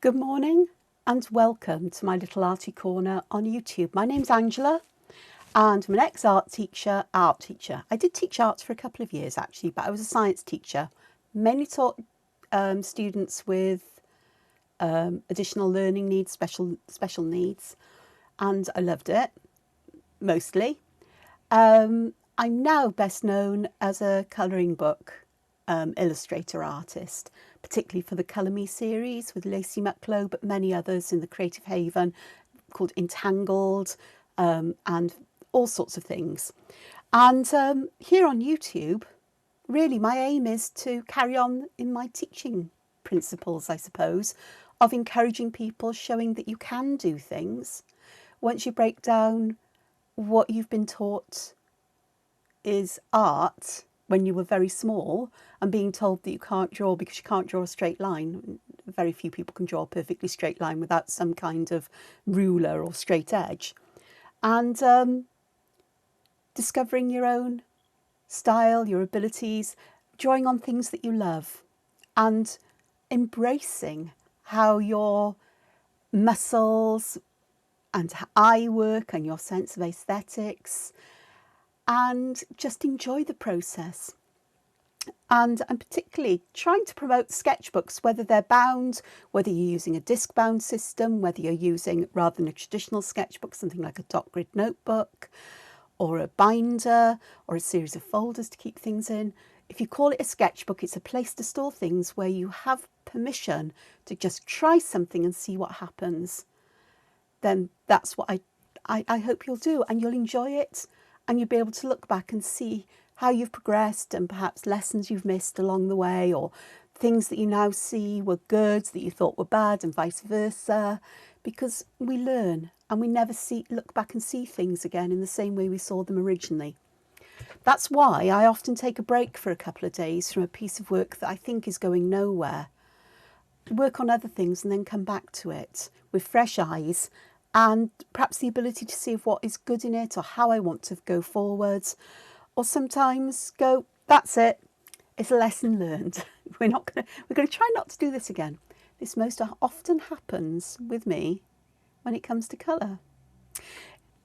Good morning and welcome to my little arty corner on YouTube. My name's Angela and I'm an ex-art teacher. I did teach art for a couple of years actually, but I was a science teacher. Mainly taught students with additional learning needs, special needs, and I loved it, mostly. I'm now best known as a colouring book illustrator artist, particularly for the Colour Me series with Lacey Mucklow, but many others in the Creative Haven called Entangled, and all sorts of things. And here on YouTube, really my aim is to carry on in my teaching principles, I suppose, of encouraging people, showing that you can do things. Once you break down what you've been taught is art when you were very small and being told that you can't draw because you can't draw a straight line. Very few people can draw a perfectly straight line without some kind of ruler or straight edge. And discovering your own style, your abilities, drawing on things that you love and embracing how your muscles and eye work and your sense of aesthetics, and just enjoy the process. And I'm particularly trying to promote sketchbooks, whether they're bound, whether you're using a disc bound system, whether you're using, rather than a traditional sketchbook, something like a dot grid notebook or a binder or a series of folders to keep things in. If you call it a sketchbook, it's a place to store things where you have permission to just try something and see what happens. Then that's what I hope you'll do, and you'll enjoy it, and you'll be able to look back and see how you've progressed and perhaps lessons you've missed along the way, or things that you now see were good that you thought were bad, and vice versa, because we learn and we never look back and see things again in the same way we saw them originally. That's why I often take a break for a couple of days from a piece of work that I think is going nowhere, work on other things and then come back to it with fresh eyes and perhaps the ability to see if what is good in it or how I want to go forwards, or sometimes go, that's it, it's a lesson learned. We're going to try not to do this again. This most often happens with me when it comes to colour.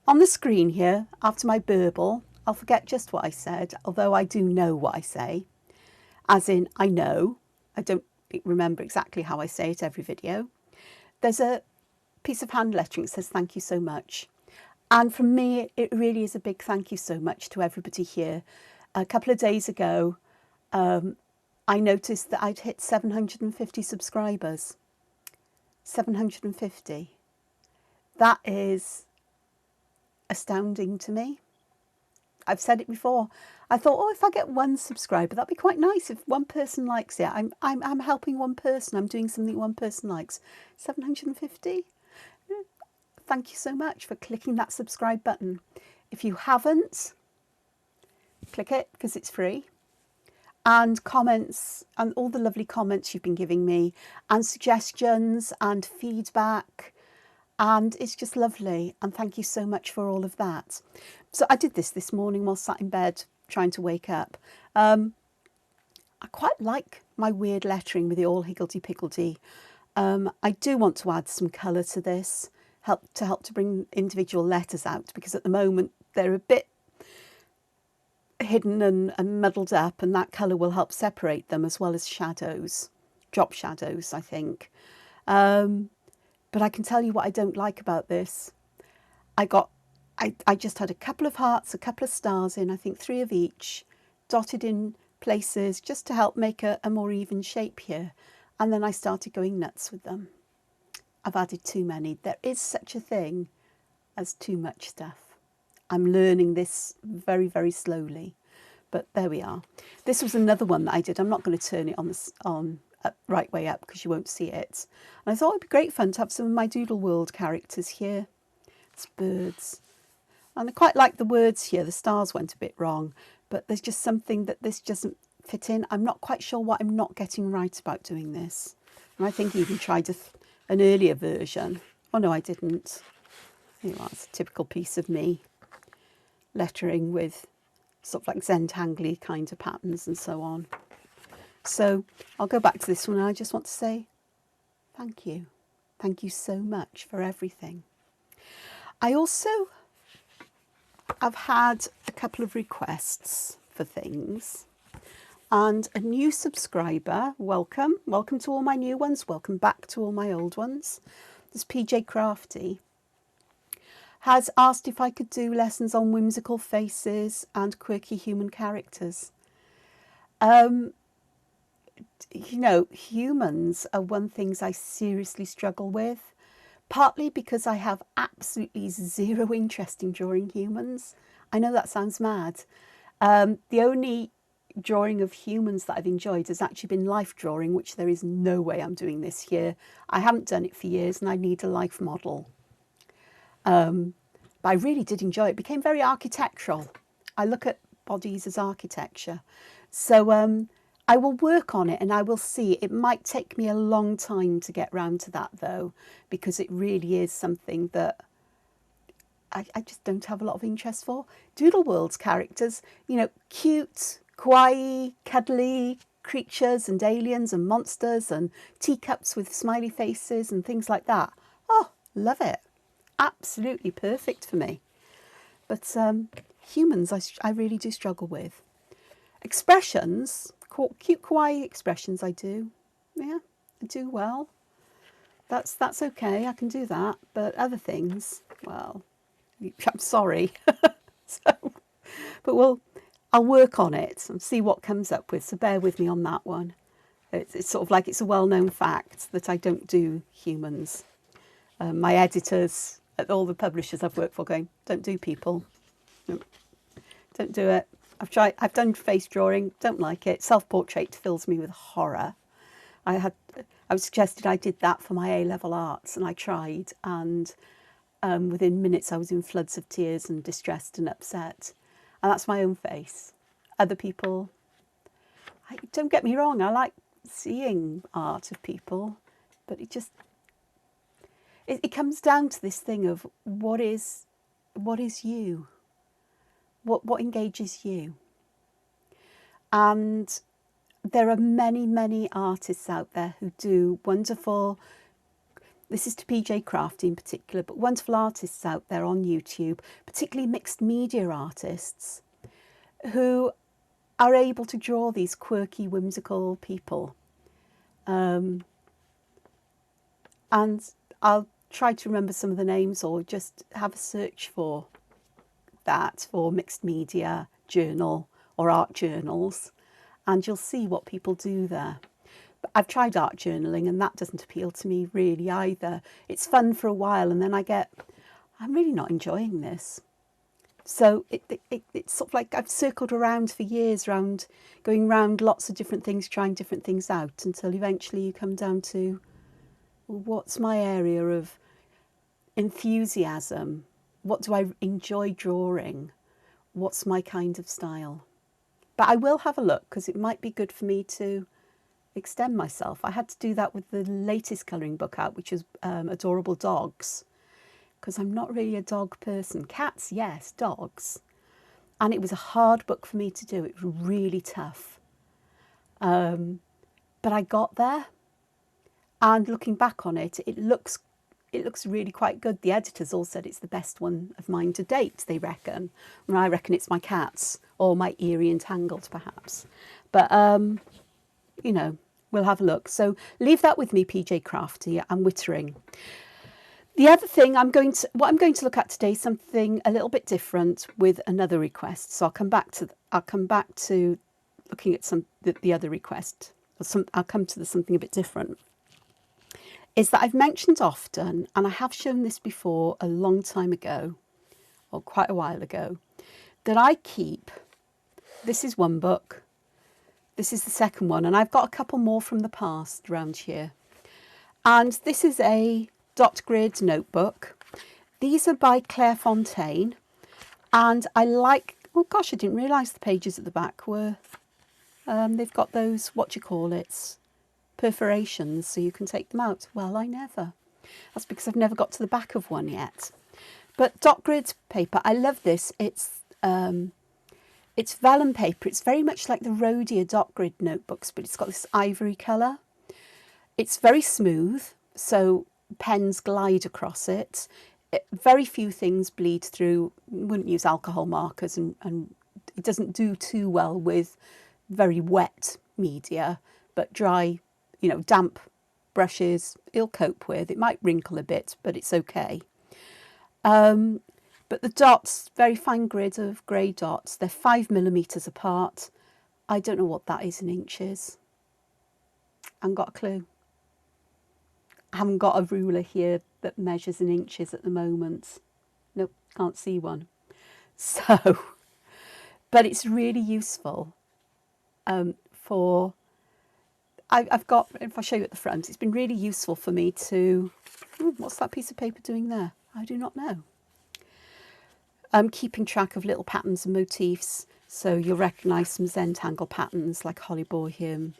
On the screen here, after my burble, I'll forget just what I said, although I do know what I say, as in I know. I don't remember exactly how I say it every video. There's a piece of hand lettering that says thank you so much. And from me, it really is a big thank you so much to everybody here. A couple of days ago, I noticed that I'd hit 750 subscribers. 750. That is astounding to me. I've said it before. I thought, oh, if I get one subscriber, that'd be quite nice. If one person likes it, I'm helping one person. I'm doing something one person likes. 750. Thank you so much for clicking that subscribe button. If you haven't, click it because it's free. And comments and all the lovely comments you've been giving me and suggestions and feedback. And it's just lovely. And thank you so much for all of that. So I did this morning while sat in bed trying to wake up. I quite like my weird lettering with the all higgledy-piggledy. I do want to add some colour to this, help to bring individual letters out, because at the moment they're a bit hidden and muddled up, and that colour will help separate them, as well as shadows, drop shadows, I think. But I can tell you what I don't like about this. I just had a couple of hearts, a couple of stars in, I think 3 of each, dotted in places just to help make a more even shape here. And then I started going nuts with them. I've added too many. There is such a thing as too much stuff. I'm learning this very, very slowly, but there we are. This was another one that I did. I'm not going to turn it on right way up because you won't see it. And I thought it'd be great fun to have some of my Doodle World characters here. It's birds. And I quite like the words here. The stars went a bit wrong, but there's just something that this doesn't fit in. I'm not quite sure what I'm not getting right about doing this. And I think I even tried an earlier version. Oh no, I didn't. Here you are, it's a typical piece of me. Lettering with sort of like Zentangly kind of patterns and so on. So I'll go back to this one. I just want to say thank you. Thank you so much for everything. I also have had a couple of requests for things, and a new subscriber, welcome to all my new ones, welcome back to all my old ones. This PJ Crafty has asked if I could do lessons on whimsical faces and quirky human characters. You know, humans are one things I seriously struggle with, partly because I have absolutely zero interest in drawing humans. I know that sounds mad. The only drawing of humans that I've enjoyed has actually been life drawing, which there is no way I'm doing this year. I haven't done it for years and I need a life model. But I really did enjoy it. It became very architectural. I look at bodies as architecture. So I will work on it and I will see. It might take me a long time to get round to that though, because it really is something that I just don't have a lot of interest for. Doodle World's characters, you know, cute, kawaii, cuddly creatures and aliens and monsters and teacups with smiley faces and things like that. Oh, love it. Absolutely perfect for me. But humans, I really do struggle with. Expressions, cute kawaii expressions, I do. Yeah, I do well. That's okay, I can do that. But other things, well, I'm sorry. But I'll work on it and see what comes up with. So bear with me on that one. It's sort of like it's a well-known fact that I don't do humans. My editors at all the publishers I've worked for going, don't do people. No, don't do it. I've done face drawing, don't like it. Self-portrait fills me with horror. I was suggested I did that for my A-level arts and I tried, and within minutes I was in floods of tears and distressed and upset. And that's my own face. Other people, don't get me wrong, I like seeing art of people, but it comes down to this thing of what is you? What engages you? And there are many, many artists out there who do wonderful, this is to PJ Crafty in particular, but wonderful artists out there on YouTube, particularly mixed media artists, who are able to draw these quirky, whimsical people. And I'll try to remember some of the names or just have a search for that, for mixed media journal or art journals, and you'll see what people do there. But I've tried art journaling and that doesn't appeal to me really either. It's fun for a while and then I'm really not enjoying this. So it's sort of like I've circled around for years, going round lots of different things, trying different things out, until eventually you come down to, well, what's my area of enthusiasm? What do I enjoy drawing? What's my kind of style? But I will have a look because it might be good for me to extend myself. I had to do that with the latest colouring book out, which is Adorable Dogs, because I'm not really a dog person. Cats, yes, dogs. And it was a hard book for me to do. It was really tough. But I got there, and looking back on it, it looks really quite good. The editors all said it's the best one of mine to date, they reckon. And I reckon it's my cats, or my eerie entangled perhaps. But you know, we'll have a look. So leave that with me, PJ Crafty. I'm wittering. The other thing what I'm going to look at today is something a little bit different with another request. So I'll come back to looking at the other request. I'll come to something a bit different. Is that I've mentioned often, and I have shown this before a long time ago, or quite a while ago, that I keep, this is one book, this is the second one, and I've got a couple more from the past around here. And this is a dot grid notebook. These are by Claire Fontaine, and I like, oh gosh, I didn't realise the pages at the back were, they've got those, what do you call it, perforations, so you can take them out. Well, I never. That's because I've never got to the back of one yet. But dot grid paper, I love this. It's vellum paper. It's very much like the Rhodia dot grid notebooks, but it's got this ivory colour. It's very smooth, so pens glide across it. Very few things bleed through. Wouldn't use alcohol markers, and it doesn't do too well with very wet media, but dry, damp brushes it'll cope with. It might wrinkle a bit, but it's okay. But the dots, very fine grid of grey dots, they're 5mm apart. I don't know what that is in inches. I haven't got a clue. I haven't got a ruler here that measures in inches at the moment. Nope, can't see one. So, but it's really useful for, I've got, if I show you at the front, it's been really useful for me to, what's that piece of paper doing there? I do not know. Keeping track of little patterns and motifs. So you'll recognise some Zentangle patterns like Hollyborhium.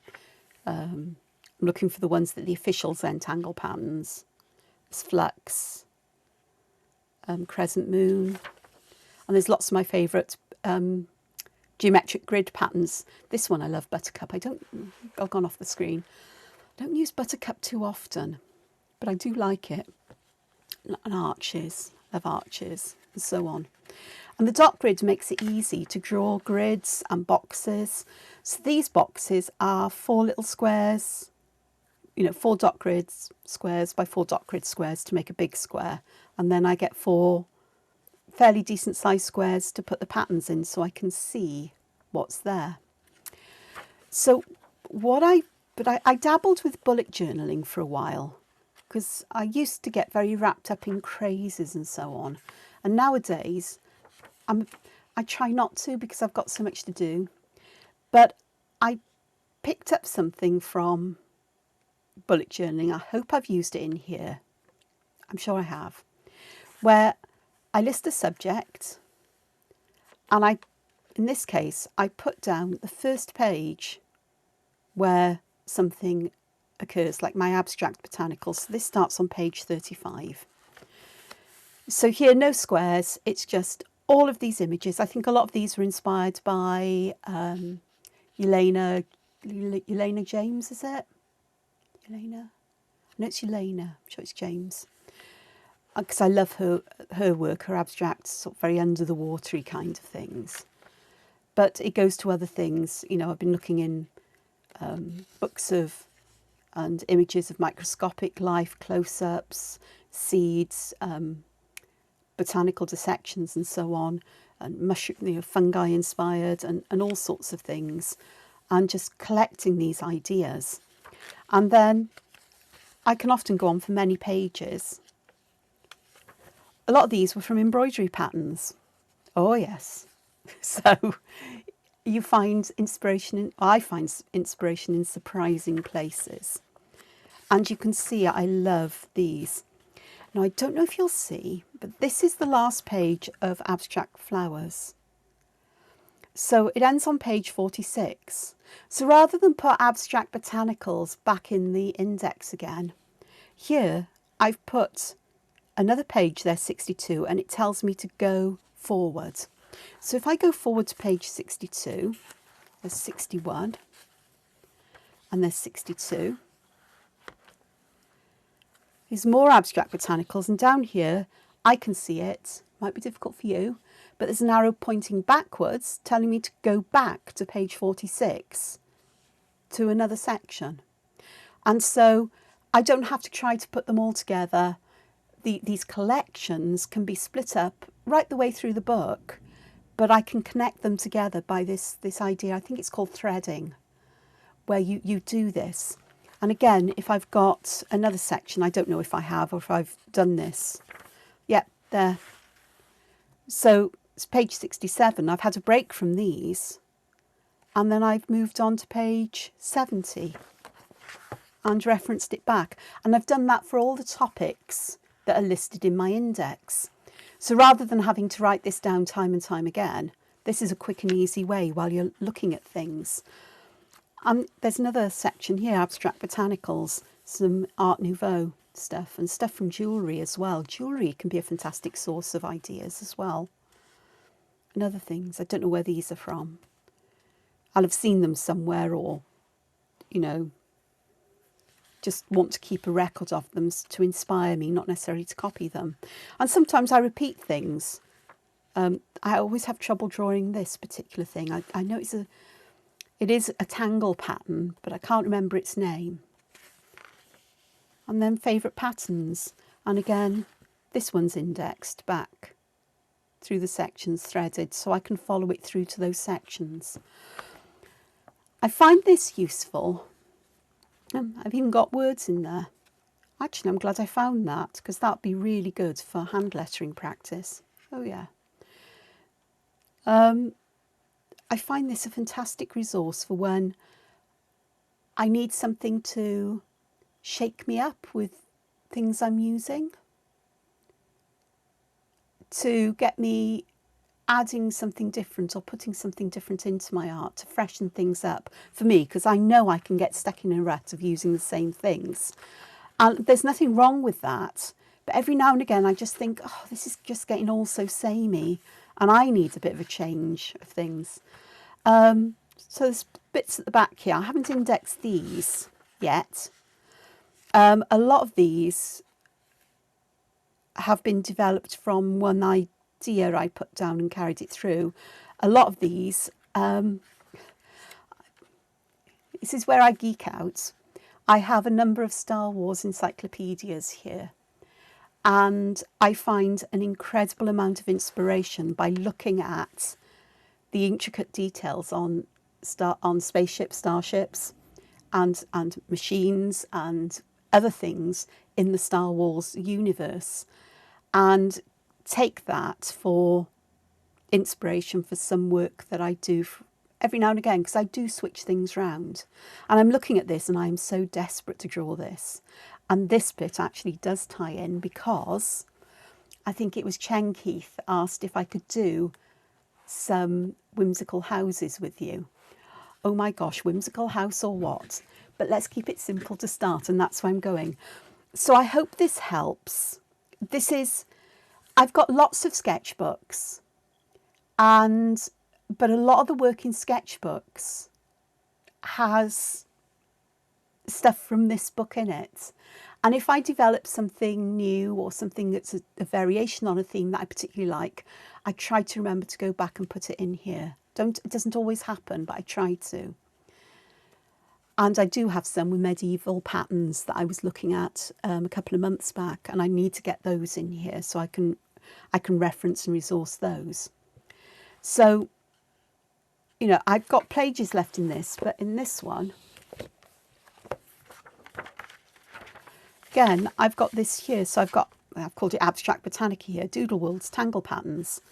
I'm looking for the ones that the official Zentangle patterns. There's Flux, Crescent Moon, and there's lots of my favourite geometric grid patterns. This one I love, Buttercup. I've gone off the screen. I don't use Buttercup too often, but I do like it. And arches, love arches, and so on. And the dot grid makes it easy to draw grids and boxes. So these boxes are 4 little squares, 4 dot grids squares by 4 dot grid squares to make a big square. And then I get 4 fairly decent sized squares to put the patterns in so I can see what's there. So I dabbled with bullet journaling for a while because I used to get very wrapped up in crazes and so on. And nowadays, I try not to because I've got so much to do. But I picked up something from bullet journaling. I hope I've used it in here. I'm sure I have. Where I list a subject and in this case, I put down the first page where something occurs, like my abstract botanicals. So this starts on page 35. So here, no squares, it's just all of these images. I think a lot of these were inspired by Elena James, is it? Elena? No, it's Elena. I'm sure it's James. Because I love her work, her abstract, sort of very under the watery kind of things. But it goes to other things. I've been looking in books of and images of microscopic life, close-ups, seeds, botanical dissections and so on, and mushroom, fungi inspired and all sorts of things, and just collecting these ideas. And then I can often go on for many pages. A lot of these were from embroidery patterns. Oh yes. So you find inspiration I find inspiration in surprising places. And you can see I love these. Now, I don't know if you'll see, but this is the last page of Abstract Flowers. So it ends on page 46. So rather than put Abstract Botanicals back in the index again, here I've put another page there, 62, and it tells me to go forward. So if I go forward to page 62, there's 61, and there's 62. There's more Abstract Botanicals, and down here I can see it. Might be difficult for you, but there's an arrow pointing backwards telling me to go back to page 46 to another section. And so I don't have to try to put them all together. These collections can be split up right the way through the book, but I can connect them together by this idea. I think it's called threading, where you do this. And again, if I've got another section, I don't know if I have or if I've done this. Yeah, there. So it's page 67. I've had a break from these. And then I've moved on to page 70 and referenced it back. And I've done that for all the topics that are listed in my index. So rather than having to write this down time and time again, this is a quick and easy way while you're looking at things. There's another section here, Abstract Botanicals, some Art Nouveau stuff and stuff from jewellery as well. Jewellery can be a fantastic source of ideas as well. And other things, I don't know where these are from. I'll have seen them somewhere or, just want to keep a record of them to inspire me, not necessarily to copy them. And sometimes I repeat things. I always have trouble drawing this particular thing. I know it is a tangle pattern, but I can't remember its name. And then favourite patterns. And again, this one's indexed back through the sections threaded, so I can follow it through to those sections. I find this useful. I've even got words in there. Actually, I'm glad I found that, because that'd be really good for hand lettering practice. Oh yeah. I find this a fantastic resource for when I need something to shake me up with things I'm using, to get me adding something different or putting something different into my art to freshen things up for me, because I know I can get stuck in a rut of using the same things. And there's nothing wrong with that. But every now and again, I just think, oh, this is just getting all so samey, and I need a bit of a change of things. So there's bits at the back here. I haven't indexed these yet. A lot of these have been developed from one idea I put down and carried it through. A lot of these, this is where I geek out. I have a number of Star Wars encyclopedias here, and I find an incredible amount of inspiration by looking at the intricate details on spaceships, starships, and machines and other things in the Star Wars universe, and take that for inspiration for some work that I do every now and again, because I do switch things round. And I'm looking at this and I'm so desperate to draw this. And this bit actually does tie in, because I think it was Chen Keith asked if I could do some whimsical houses with you. Oh my gosh, whimsical house or what? But let's keep it simple to start, and that's where I'm going. So I hope this helps. I've got lots of sketchbooks, but a lot of the work in sketchbooks has stuff from this book in it. And if I develop something new or something that's a variation on a theme that I particularly like, I try to remember to go back and put it in here. It doesn't always happen, but I try to. And I do have some with medieval patterns that I was looking at a couple of months back, and I need to get those in here so I can reference and resource those. So, you know, I've got pages left in this, but in this one, again, I've got this here. So I've called it Abstract Botanica here, Doodle World's Tangle Patterns.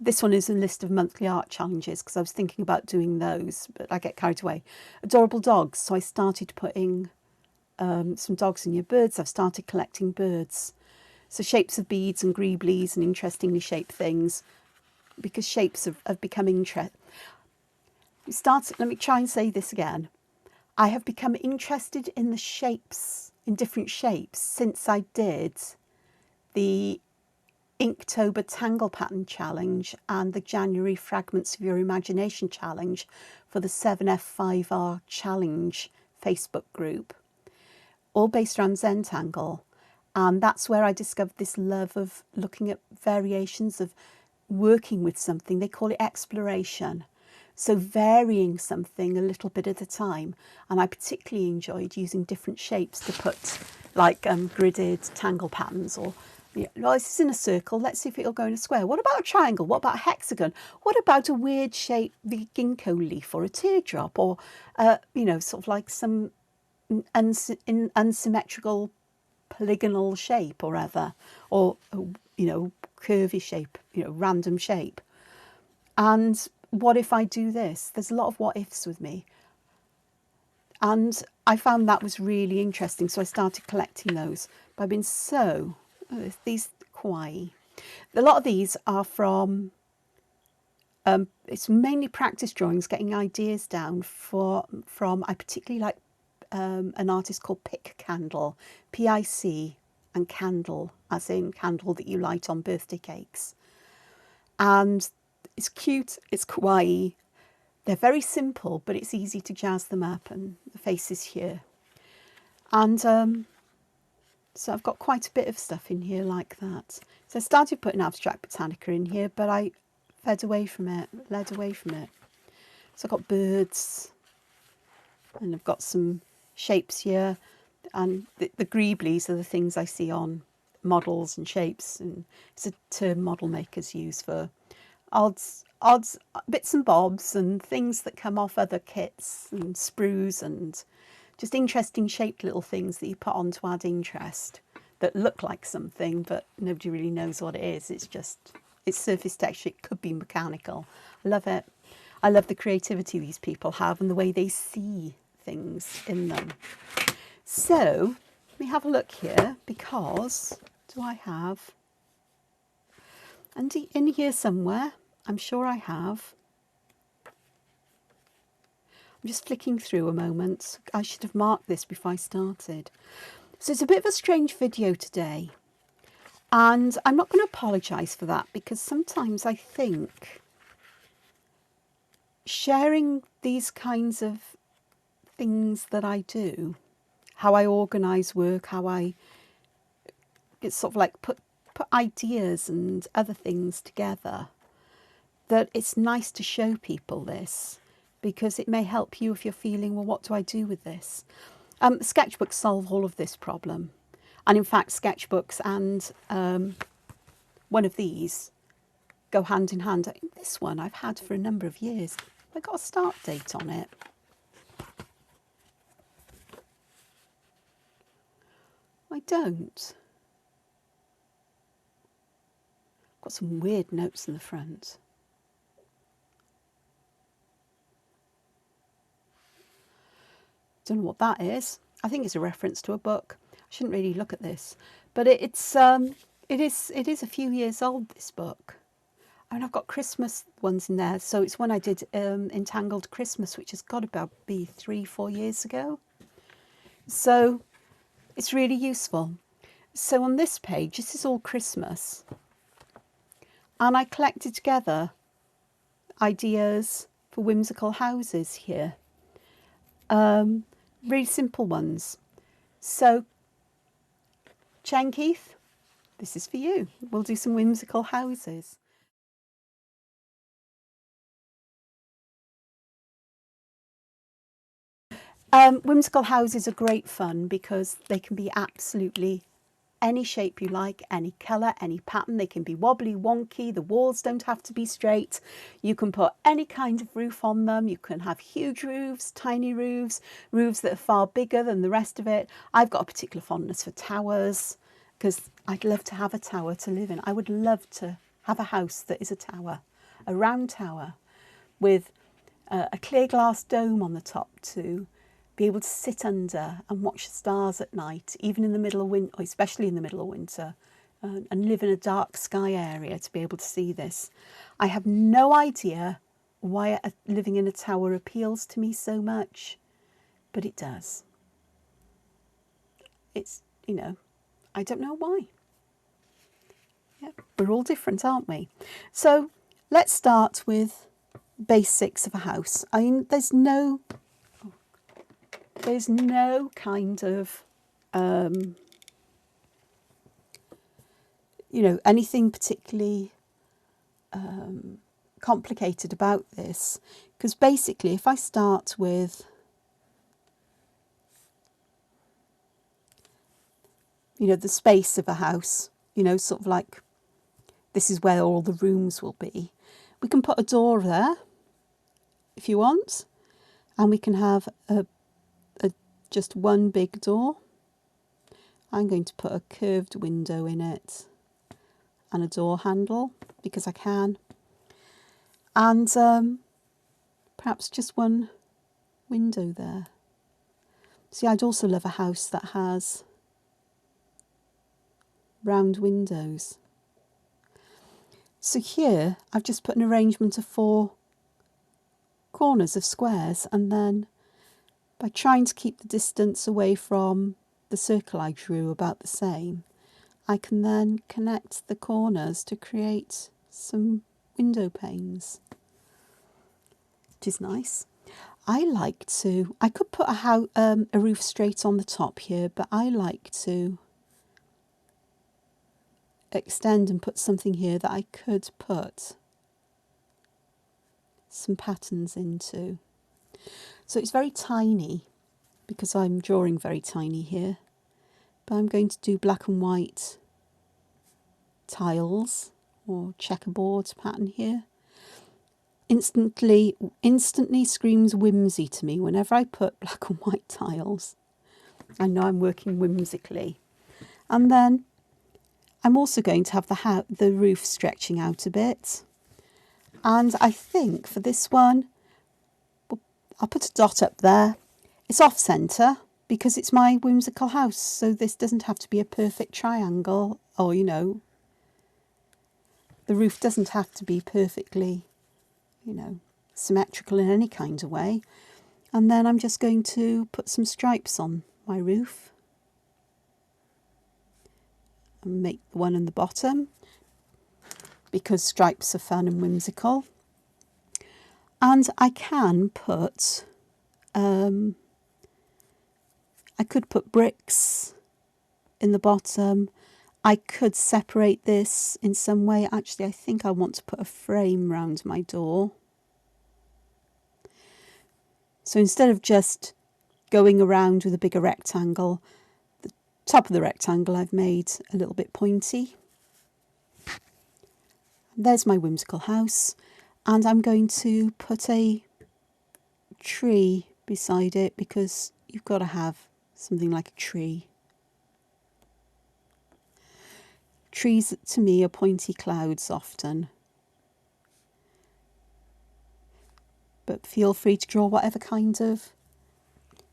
This one is a list of monthly art challenges, because I was thinking about doing those, but I get carried away. Adorable dogs. So I started putting some dogs in your birds. I've started collecting birds. So shapes of beads and greeblies and interestingly shaped things, because shapes have become interesting. Let me try and say this again. I have become interested in the shapes, in different shapes, since I did the Inktober Tangle Pattern Challenge and the January Fragments of Your Imagination Challenge for the 7F5R Challenge Facebook group, all based around Zentangle. And that's where I discovered this love of looking at variations of working with something. They call it exploration. So varying something a little bit at a time. And I particularly enjoyed using different shapes to put, like gridded tangle patterns, or, you know, well, this is in a circle, let's see if it'll go in a square. What about a triangle? What about a hexagon? What about a weird shape, the ginkgo leaf, or a teardrop, or, you know, sort of like some unsymmetrical polygonal shape or other, or, you know, curvy shape, you know, random shape. And what if I do this? There's a lot of what ifs with me. And I found that was really interesting. So I started collecting those. But I've been these kawaii. A lot of these are from, it's mainly practice drawings, getting ideas down from, I particularly like an artist called Pick Candle, P-I-C, and candle, as in candle that you light on birthday cakes. And it's cute, it's kawaii. They're very simple, but it's easy to jazz them up, and the face is here. And so I've got quite a bit of stuff in here like that. So I started putting abstract botanica in here, but I led away from it. So I've got birds, and I've got some shapes here, and the greeblies are the things I see on models and shapes, and it's a term model makers use for odds bits and bobs and things that come off other kits and sprues and just interesting shaped little things that you put on to add interest, that look like something but nobody really knows what it is. It's surface texture. It could be mechanical. I love it. I love the creativity these people have and the way they see things in them. So let me have a look here, because do I have, and in here somewhere, I'm sure I have. I'm just flicking through a moment. I should have marked this before I started. So it's a bit of a strange video today, and I'm not going to apologise for that, because sometimes I think sharing these kinds of things that I do, how I organise work, how I sort of like put ideas and other things together, that it's nice to show people this, because it may help you if you're feeling, well, what do I do with this? Sketchbooks solve all of this problem. And in fact, sketchbooks and one of these go hand in hand. This one I've had for a number of years. I've got a start date on it. I don't. Got some weird notes in the front. Don't know what that is. I think it's a reference to a book. I shouldn't really look at this, but it is a few years old, this book. And I've got Christmas ones in there. So it's one I did Entangled Christmas, which has got to be 3-4 years ago. So it's really useful. So on this page, this is all Christmas. And I collected together ideas for whimsical houses here. Really simple ones. So, Chen Keith, this is for you. We'll do some whimsical houses. Whimsical houses are great fun because they can be absolutely any shape you like, any colour, any pattern. They can be wobbly, wonky. The walls don't have to be straight. You can put any kind of roof on them. You can have huge roofs, tiny roofs, roofs that are far bigger than the rest of it. I've got a particular fondness for towers because I'd love to have a tower to live in. I would love to have a house that is a tower, a round tower with a clear glass dome on the top to be able to sit under and watch the stars at night, even in the middle of winter, especially in the middle of winter, and live in a dark sky area to be able to see this. I have no idea why living in a tower appeals to me so much, but it does. It's, I don't know why. Yeah, we're all different, aren't we? So let's start with basics of a house. I mean, there's no kind of anything particularly complicated about this, because basically if I start with the space of a house, sort of like this is where all the rooms will be, we can put a door there if you want, and we can have just one big door. I'm going to put a curved window in it and a door handle because I can, and perhaps just one window there. See, I'd also love a house that has round windows. So here I've just put an arrangement of 4 corners of squares, and then by trying to keep the distance away from the circle I drew about the same, I can then connect the corners to create some window panes, which is nice. I could put a roof straight on the top here, but I like to extend and put something here that I could put some patterns into. So it's very tiny because I'm drawing very tiny here, but I'm going to do black and white tiles or checkerboard pattern here. Instantly screams whimsy to me whenever I put black and white tiles. I know I'm working whimsically. And then I'm also going to have the roof stretching out a bit. And I think for this one, I'll put a dot up there. It's off centre because it's my whimsical house. So this doesn't have to be a perfect triangle, or, you know, the roof doesn't have to be perfectly, you know, symmetrical in any kind of way. And then I'm just going to put some stripes on my roof and make the one in the bottom because stripes are fun and whimsical. And I can put, I could put bricks in the bottom. I could separate this in some way. Actually, I think I want to put a frame round my door. So instead of just going around with a bigger rectangle, the top of the rectangle I've made a little bit pointy. There's my whimsical house, and I'm going to put a tree beside it because you've got to have something like a tree. Trees to me are pointy clouds often. But feel free to draw whatever kind of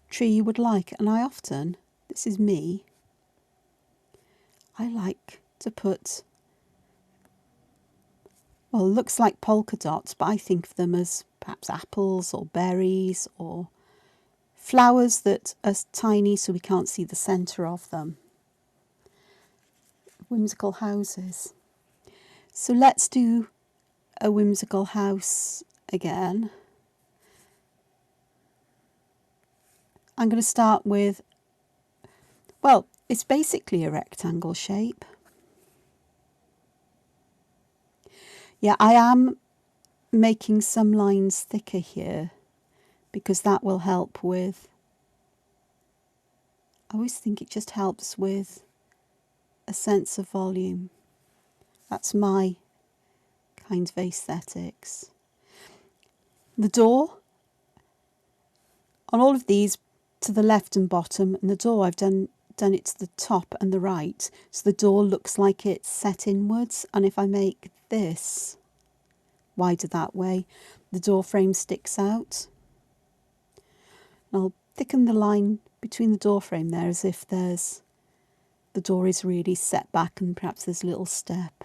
tree you would like. And I often, this is me, I like to put, well, it looks like polka dots, but I think of them as perhaps apples or berries or flowers that are tiny so we can't see the centre of them. Whimsical houses. So let's do a whimsical house again. I'm going to start with, well, it's basically a rectangle shape. Yeah, I am making some lines thicker here because that will help with, I always think it just helps with a sense of volume. That's my kind of aesthetics. The door, on all of these to the left and bottom, and the door I've done it to the top and the right, so the door looks like it's set inwards. And if I make this wider that way, the door frame sticks out. And I'll thicken the line between the door frame there as if the door is really set back and perhaps there's a little step.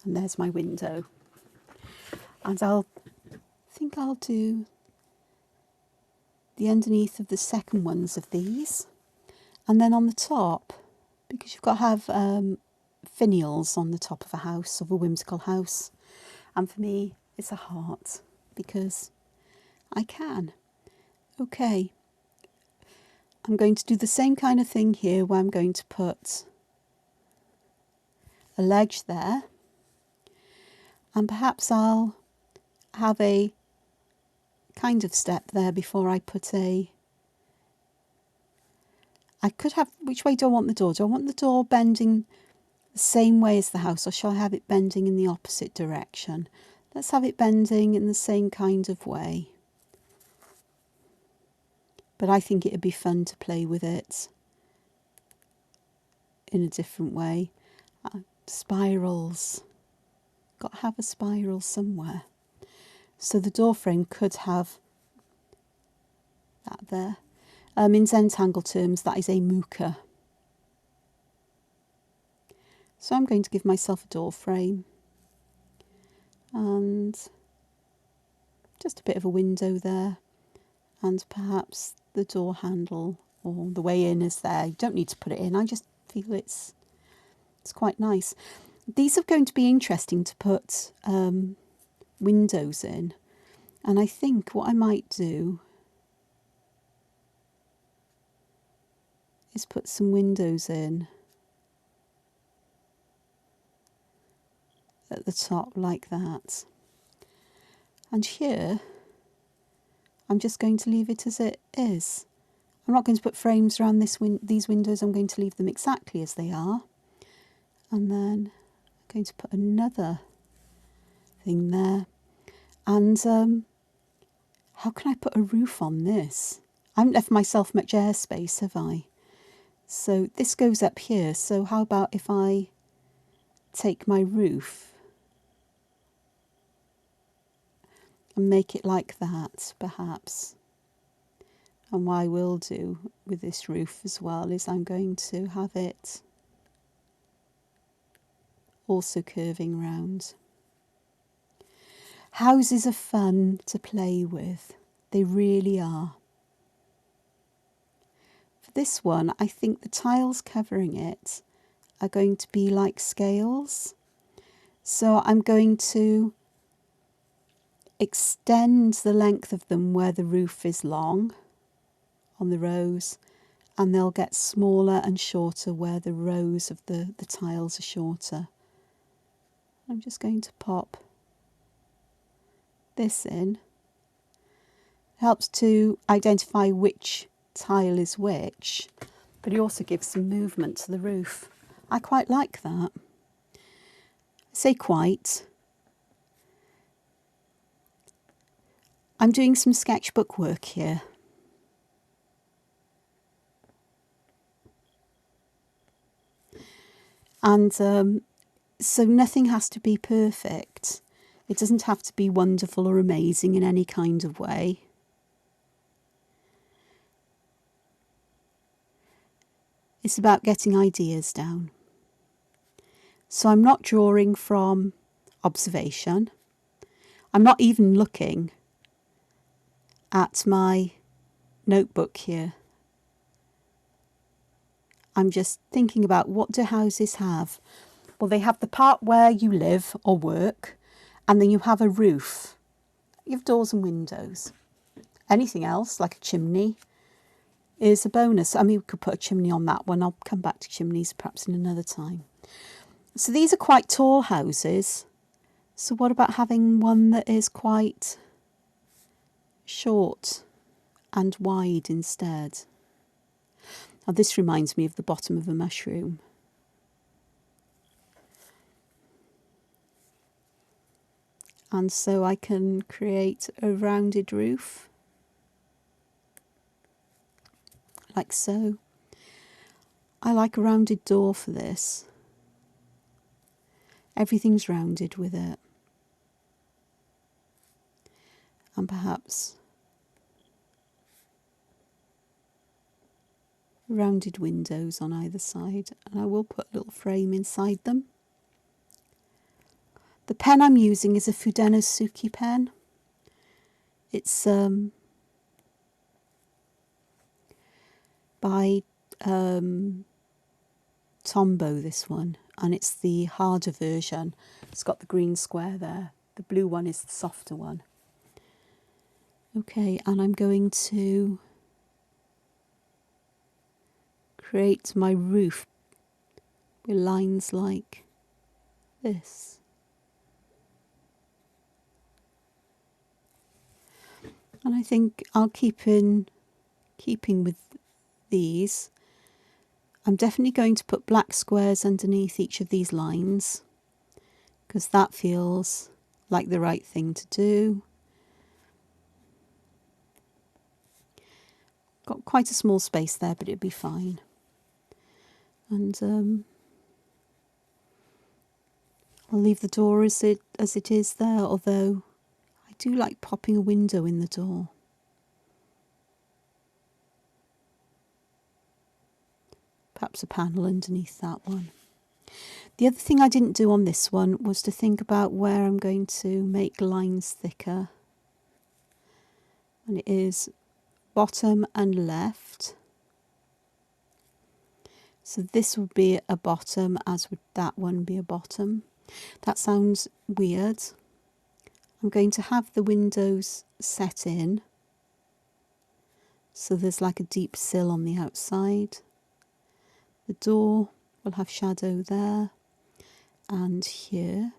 And there's my window. And I think I'll do the underneath of the second ones of these. And then on the top, because you've got to have finials on the top of a house, of a whimsical house. And for me, it's a heart because I can. Okay. I'm going to do the same kind of thing here where I'm going to put a ledge there. And perhaps I'll have a kind of step there before I put I could have, which way do I want the door? Do I want the door bending the same way as the house, or shall I have it bending in the opposite direction? Let's have it bending in the same kind of way. But I think it would be fun to play with it in a different way. Spirals. Got to have a spiral somewhere. So the door frame could have that there. In Zentangle terms, that is a mooka. So I'm going to give myself a door frame and just a bit of a window there, and perhaps the door handle or the way in is there. You don't need to put it in. I just feel it's quite nice. These are going to be interesting to put windows in, and I think what I might do is put some windows in at the top like that. And here, I'm just going to leave it as it is. I'm not going to put frames around these windows, I'm going to leave them exactly as they are. And then I'm going to put another thing there. And how can I put a roof on this? I haven't left myself much airspace, have I? So this goes up here, so how about if I take my roof and make it like that, perhaps. And what I will do with this roof as well is I'm going to have it also curving round. Houses are fun to play with. They really are. For this one, I think the tiles covering it are going to be like scales. So I'm going to extend the length of them where the roof is long on the rows, and they'll get smaller and shorter where the rows of the tiles are shorter. I'm just going to pop this in. It helps to identify which tile is which, but it also gives some movement to the roof. I quite like that. I say quite. I'm doing some sketchbook work here. And so nothing has to be perfect. It doesn't have to be wonderful or amazing in any kind of way. It's about getting ideas down. So I'm not drawing from observation. I'm not even looking at my notebook here. I'm just thinking about, what do houses have? Well, they have the part where you live or work, and then you have a roof. You have doors and windows. Anything else, like a chimney, is a bonus. I mean, we could put a chimney on that one. I'll come back to chimneys perhaps in another time. So these are quite tall houses. So what about having one that is quite short and wide instead? Now this reminds me of the bottom of a mushroom. And so I can create a rounded roof, like so. I like a rounded door for this. Everything's rounded with it. And perhaps rounded windows on either side. And I will put a little frame inside them. The pen I'm using is a Suki pen. It's by Tombow, this one, and it's the harder version. It's got the green square there. The blue one is the softer one. Okay, and I'm going to create my roof with lines like this. And I think I'll keeping with these. I'm definitely going to put black squares underneath each of these lines, because that feels like the right thing to do. Got quite a small space there, but it'd be fine. And I'll leave the door as it is there, although I do like popping a window in the door. Perhaps a panel underneath that one. The other thing I didn't do on this one was to think about where I'm going to make lines thicker. And it is bottom and left. So this would be a bottom, as would that one be a bottom. That sounds weird. I'm going to have the windows set in. So there's like a deep sill on the outside. The door will have shadow there and here.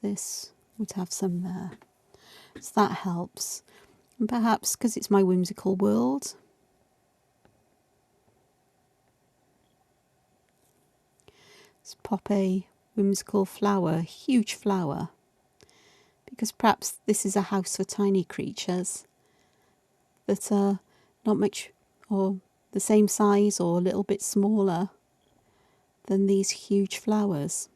This would have some there. So that helps. And perhaps because it's my whimsical world, let's pop a whimsical flower, huge flower, because perhaps this is a house for tiny creatures that are not much or the same size or a little bit smaller than these huge flowers.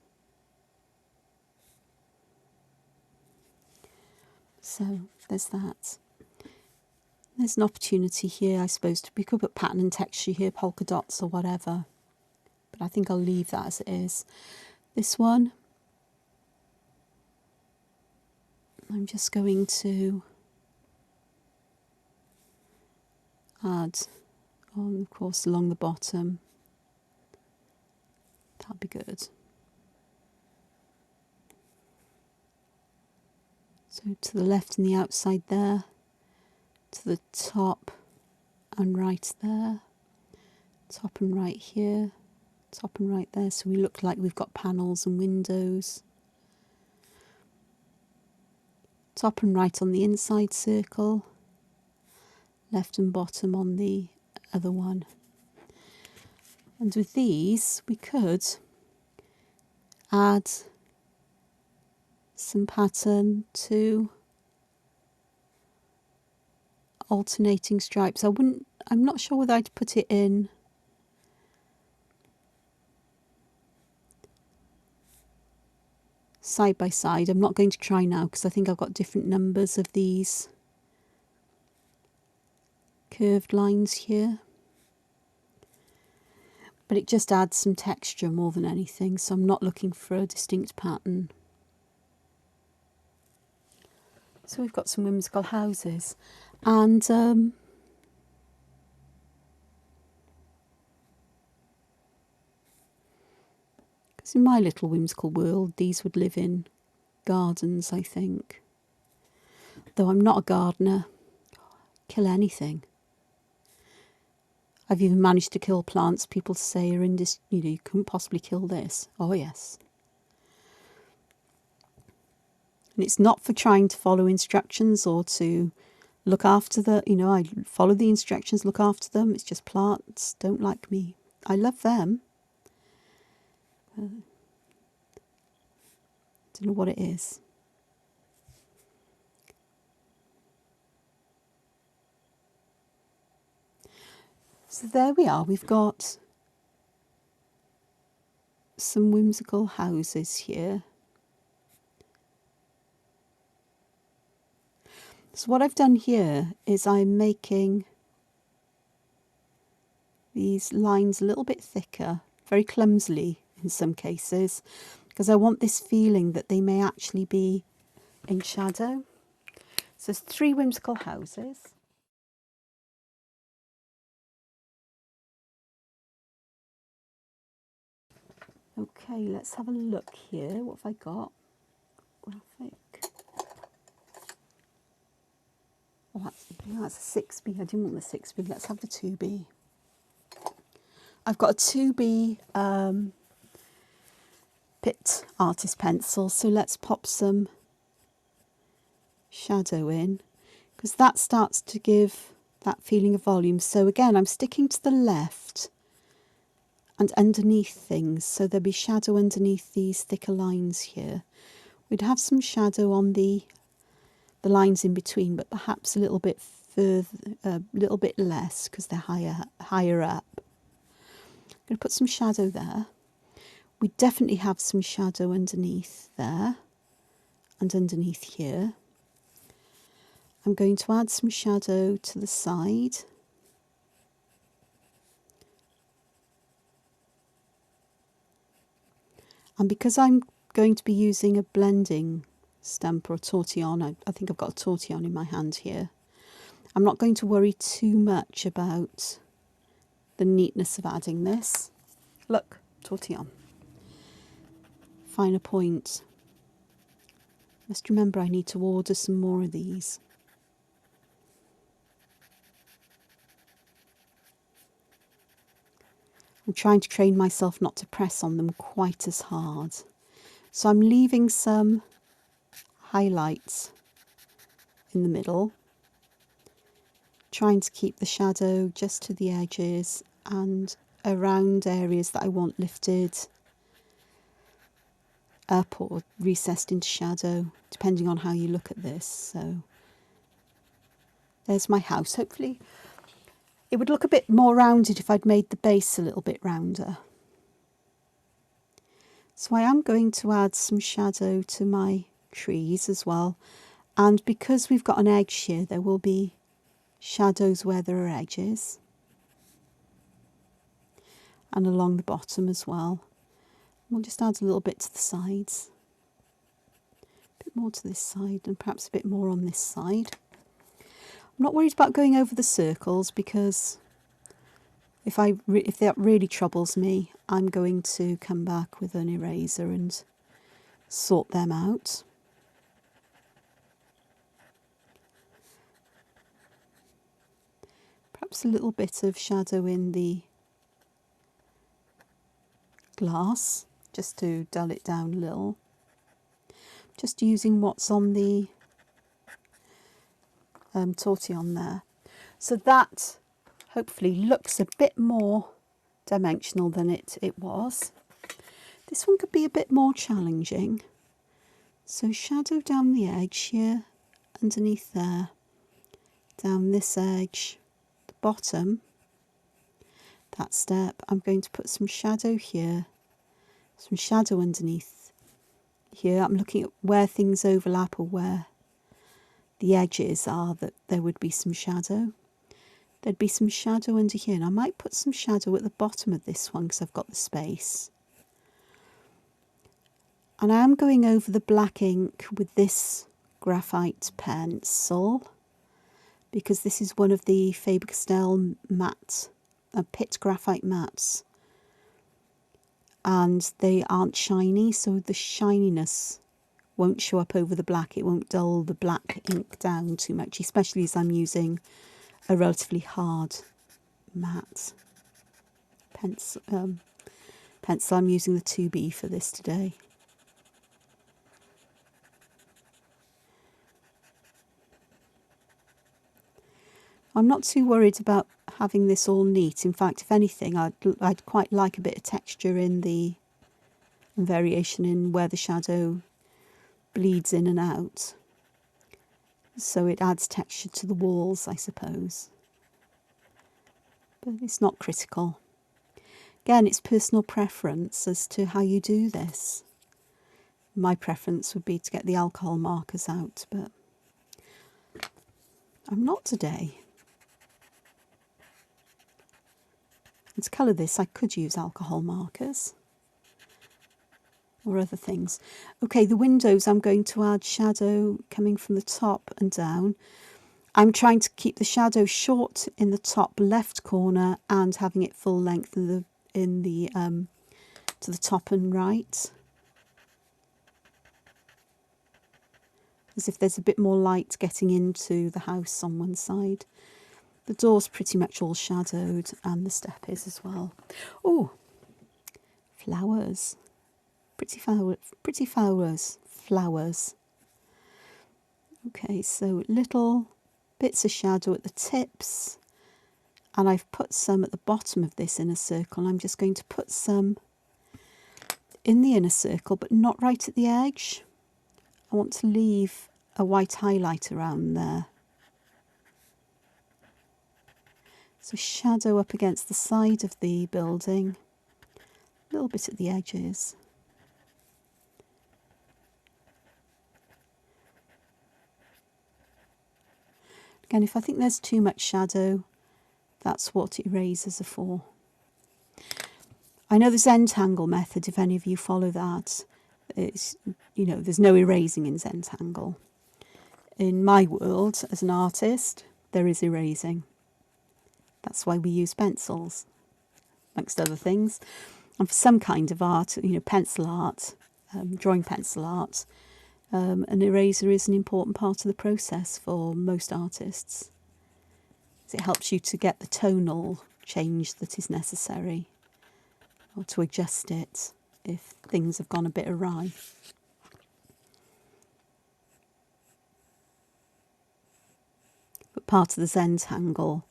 So there's that. There's an opportunity here, I suppose, to pick up a pattern and texture here, polka dots or whatever. But I think I'll leave that as it is. This one, I'm just going to add on, of course, along the bottom. That'll be good. So to the left and the outside there, to the top and right there, top and right here, top and right there, so we look like we've got panels and windows. Top and right on the inside circle, left and bottom on the other one. And with these we could add some pattern to alternating stripes. I'm not sure whether I'd put it in side by side. I'm not going to try now because I think I've got different numbers of these curved lines here. But it just adds some texture more than anything, so I'm not looking for a distinct pattern. So we've got some whimsical houses, and because in my little whimsical world these would live in gardens, I think. Though I'm not a gardener, kill anything. I've even managed to kill plants people say are you know, you couldn't possibly kill this. Oh yes. And it's not for trying to follow instructions or to look after I follow the instructions, look after them. It's just plants don't like me. I love them. Don't know what it is. So there we are. We've got some whimsical houses here. So what I've done here is I'm making these lines a little bit thicker, very clumsily in some cases, because I want this feeling that they may actually be in shadow. So there's 3 whimsical houses. Okay, let's have a look here. What have I got? Graphic. Oh, that's a 6B. I didn't want the 6B. Let's have the 2B. I've got a 2B Pitt artist pencil, so let's pop some shadow in, because that starts to give that feeling of volume. So again, I'm sticking to the left and underneath things, so there'll be shadow underneath these thicker lines here. We'd have some shadow on the lines in between, but perhaps a little bit further, a little bit less, because they're higher up. I'm going to put some shadow there. We definitely have some shadow underneath there and underneath here. I'm going to add some shadow to the side. And because I'm going to be using a blending stamp or a tortillon, I think I've got a tortillon in my hand here, I'm not going to worry too much about the neatness of adding this. Look, tortillon. Finer point. Must remember I need to order some more of these. I'm trying to train myself not to press on them quite as hard. So I'm leaving some highlights in the middle, trying to keep the shadow just to the edges and around areas that I want lifted up or recessed into shadow, depending on how you look at this. So there's my house. Hopefully it would look a bit more rounded if I'd made the base a little bit rounder. So I am going to add some shadow to my trees as well. And because we've got an edge here, there will be shadows where there are edges. And along the bottom as well. We'll just add a little bit to the sides. A bit more to this side and perhaps a bit more on this side. I'm not worried about going over the circles because if that really troubles me, I'm going to come back with an eraser and sort them out. Perhaps a little bit of shadow in the glass, just to dull it down a little. Just using what's on the tortillon there. So that hopefully looks a bit more dimensional than it was. This one could be a bit more challenging. So shadow down the edge here, underneath there, down this edge, the bottom, that step. I'm going to put some shadow here, some shadow underneath here. I'm looking at where things overlap or where the edges are, that there would be some shadow. There'd be some shadow under here, and I might put some shadow at the bottom of this one because I've got the space. And I am going over the black ink with this graphite pencil because this is one of the Faber-Castell Pitt Graphite Mats. And they aren't shiny, so the shininess won't show up over the black. It won't dull the black ink down too much, especially as I'm using a relatively hard matte pencil. I'm using the 2B for this today. I'm not too worried about having this all neat. In fact, if anything, I'd quite like a bit of texture in the variation in where the shadow bleeds in and out. So it adds texture to the walls, I suppose. But it's not critical. Again, it's personal preference as to how you do this. My preference would be to get the alcohol markers out, but I'm not today. And to colour this, I could use alcohol markers or other things. Okay, the windows, I'm going to add shadow coming from the top and down. I'm trying to keep the shadow short in the top left corner and having it full length to the top and right. As if there's a bit more light getting into the house on one side. The door's pretty much all shadowed and the step is as well. Oh, flowers. Pretty flowers. Okay, so little bits of shadow at the tips. And I've put some at the bottom of this inner circle. I'm just going to put some in the inner circle, but not right at the edge. I want to leave a white highlight around there. So shadow up against the side of the building, a little bit at the edges. Again, if I think there's too much shadow, that's what erasers are for. I know the Zentangle method, if any of you follow that, it's, you know, there's no erasing in Zentangle. In my world, as an artist, there is erasing. That's why we use pencils. amongst other things. And for some kind of art, you know, pencil art, drawing pencil art, an eraser is an important part of the process for most artists. It helps you to get the tonal change that is necessary, or to adjust it if things have gone a bit awry. But part of the Zentangle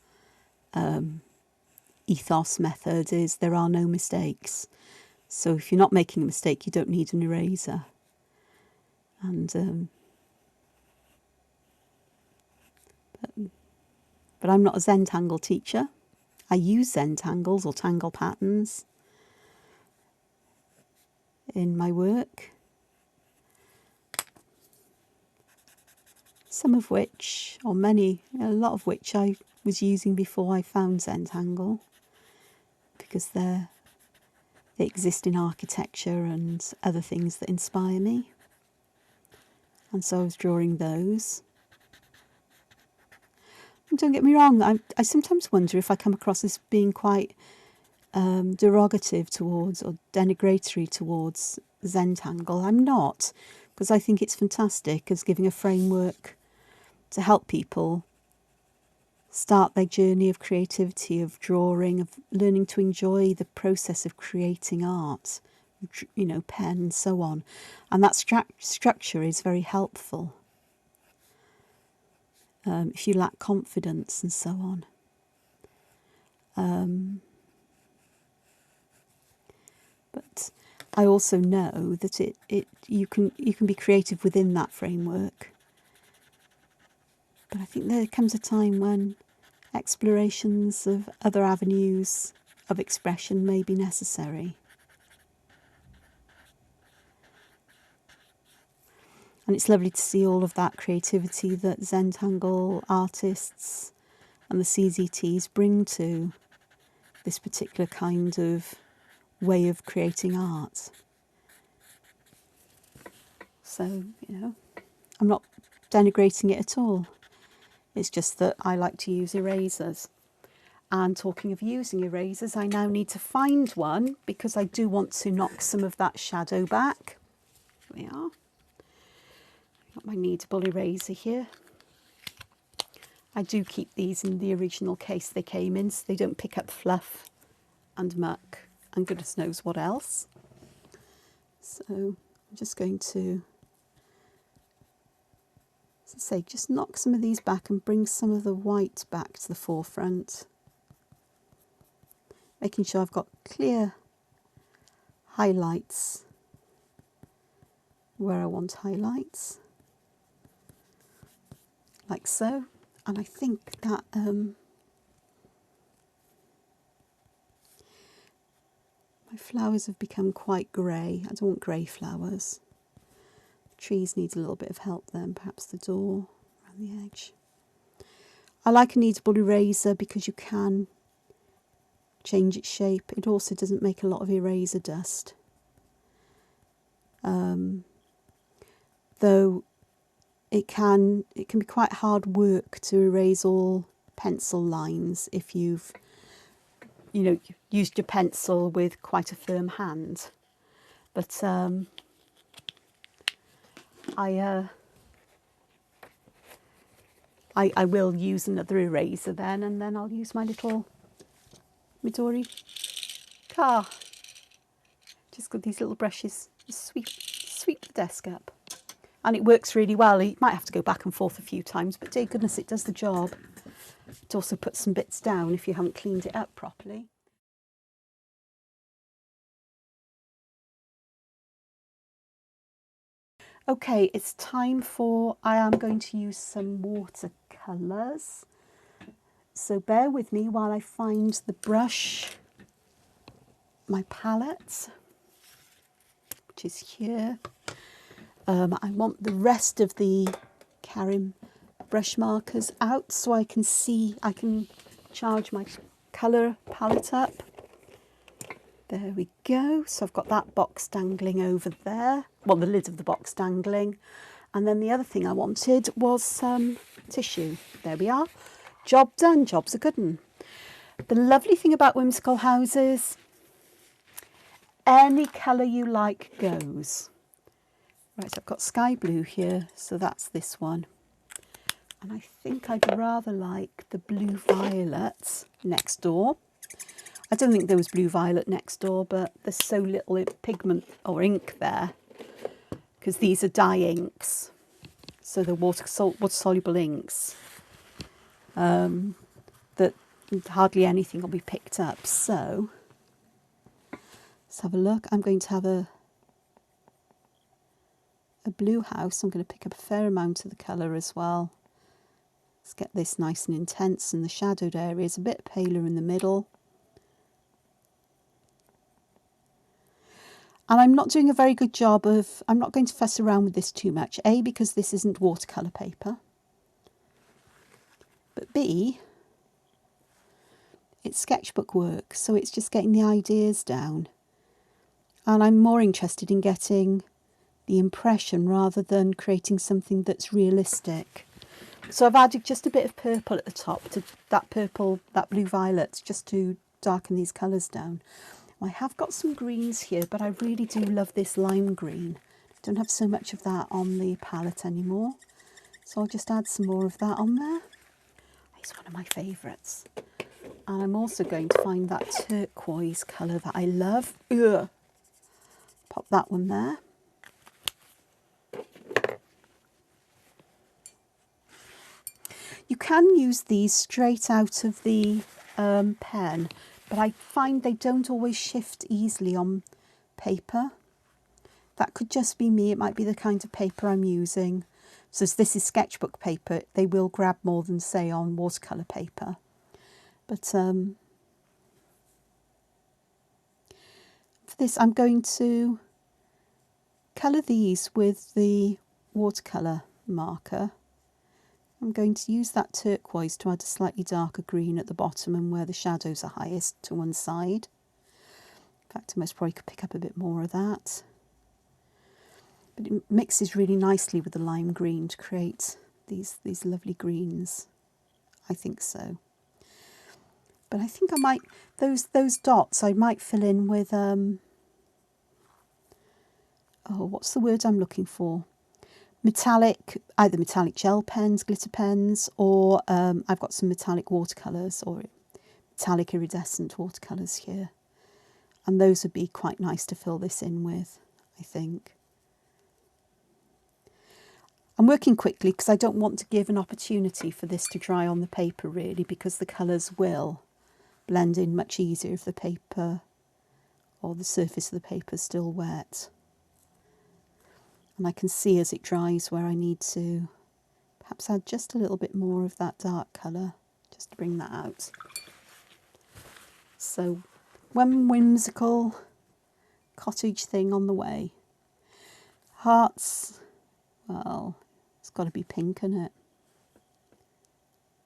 ethos method is there are no mistakes. So if you're not making a mistake, you don't need an eraser. And but I'm not a Zentangle teacher. I use Zentangles or tangle patterns in my work. Some of which, or many, a lot of which I was using before I found Zentangle, because they exist in architecture and other things that inspire me. And so I was drawing those. And don't get me wrong, I sometimes wonder if I come across as being quite derogative towards or denigratory towards Zentangle. I'm not, because I think it's fantastic as giving a framework to help people start their journey of creativity, of drawing, of learning to enjoy the process of creating art, you know, pen and so on. And that structure is very helpful if you lack confidence and so on. But I also know that you can be creative within that framework. But I think there comes a time when explorations of other avenues of expression may be necessary. And it's lovely to see all of that creativity that Zentangle artists and the CZTs bring to this particular kind of way of creating art. So, you know, I'm not denigrating it at all. It's just that I like to use erasers. And talking of using erasers, I now need to find one because I do want to knock some of that shadow back. There we are. Got my kneadable eraser here. I do keep these in the original case they came in, so they don't pick up fluff and muck and goodness knows what else. So I'm just going to, as I say, just knock some of these back and bring some of the white back to the forefront. Making sure I've got clear highlights where I want highlights. Like so. And I think that my flowers have become quite grey. I don't want grey flowers. The trees need a little bit of help then, perhaps the door around the edge. I like a kneadable eraser because you can change its shape. It also doesn't make a lot of eraser dust. Though it can be quite hard work to erase all pencil lines if you've, you know, used your pencil with quite a firm hand. But I will use another eraser then, and then I'll use my little Midori car. Just got these little brushes, just sweep the desk up. And it works really well. You might have to go back and forth a few times, but dear goodness, it does the job. It also puts some bits down if you haven't cleaned it up properly. Okay, it's time for, I am going to use some watercolours. So bear with me while I find the brush, my palette, which is here. I want the rest of the Karin brush markers out so I can see, I can charge my colour palette up. There we go. So I've got that box dangling over there. Well, the lid of the box dangling. And then the other thing I wanted was some tissue. There we are. Job done. Job's a good one. The lovely thing about whimsical houses, any colour you like goes. Right, so I've got sky blue here, so that's this one. And I think I'd rather like the blue violet next door. I don't think there was blue violet next door, but there's so little pigment or ink there, because these are dye inks, so they're water-soluble inks, that hardly anything will be picked up. So let's have a look. I'm going to have a blue house. I'm going to pick up a fair amount of the colour as well. Let's get this nice and intense, and the shadowed areas a bit paler in the middle. And I'm not doing a very good job of, I'm not going to fuss around with this too much. A, because this isn't watercolour paper. But B, it's sketchbook work, so it's just getting the ideas down. And I'm more interested in getting the impression rather than creating something that's realistic. So I've added just a bit of purple at the top, to that purple, that blue violet, just to darken these colours down. I have got some greens here, but I really do love this lime green. I don't have so much of that on the palette anymore, so I'll just add some more of that on there. It's one of my favourites. And I'm also going to find that turquoise colour that I love. Ugh. Pop that one there. You can use these straight out of the pen, but I find they don't always shift easily on paper. That could just be me. It might be the kind of paper I'm using. So as this is sketchbook paper, they will grab more than, say, on watercolour paper. But for this, I'm going to colour these with the watercolour marker. I'm going to use that turquoise to add a slightly darker green at the bottom and where the shadows are highest to one side. In fact, I most probably could pick up a bit more of that. But it mixes really nicely with the lime green to create these lovely greens. I think so. But I think I might, those dots I might fill in with, oh, what's the word I'm looking for? Metallic, either metallic gel pens, glitter pens, or I've got some metallic watercolours or metallic iridescent watercolours here. And those would be quite nice to fill this in with, I think. I'm working quickly because I don't want to give an opportunity for this to dry on the paper really, because the colours will blend in much easier if the paper or the surface of the paper is still wet. And I can see as it dries where I need to perhaps add just a little bit more of that dark colour, just to bring that out. So, one whimsical cottage thing on the way. Hearts, well, it's got to be pink, isn't it?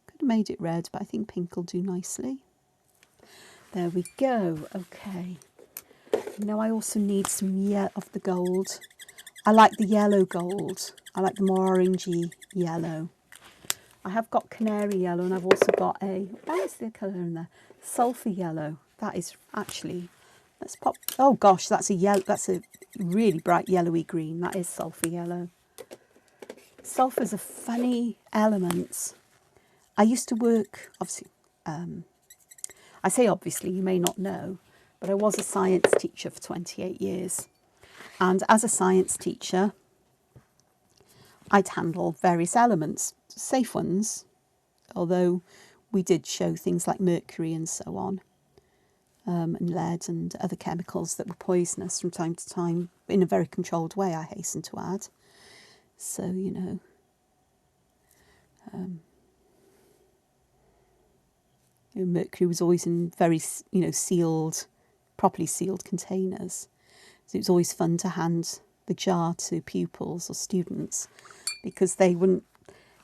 Could have made it red, but I think pink will do nicely. There we go, okay. Now I also need some of the gold. I like the yellow gold. I like the more orangey yellow. I have got canary yellow, and I've also got what is the colour in there? Sulphur yellow. That is actually, let's pop, oh gosh, that's a really bright yellowy green. That is sulphur yellow. Sulphur's a funny element. I used to work, obviously, I say obviously, you may not know, but I was a science teacher for 28 years. And as a science teacher, I'd handle various elements, safe ones, although we did show things like mercury and so on, and lead and other chemicals that were poisonous from time to time, in a very controlled way, I hasten to add. So, you know, mercury was always in very, sealed, properly sealed containers. So it was always fun to hand the jar to pupils or students, because it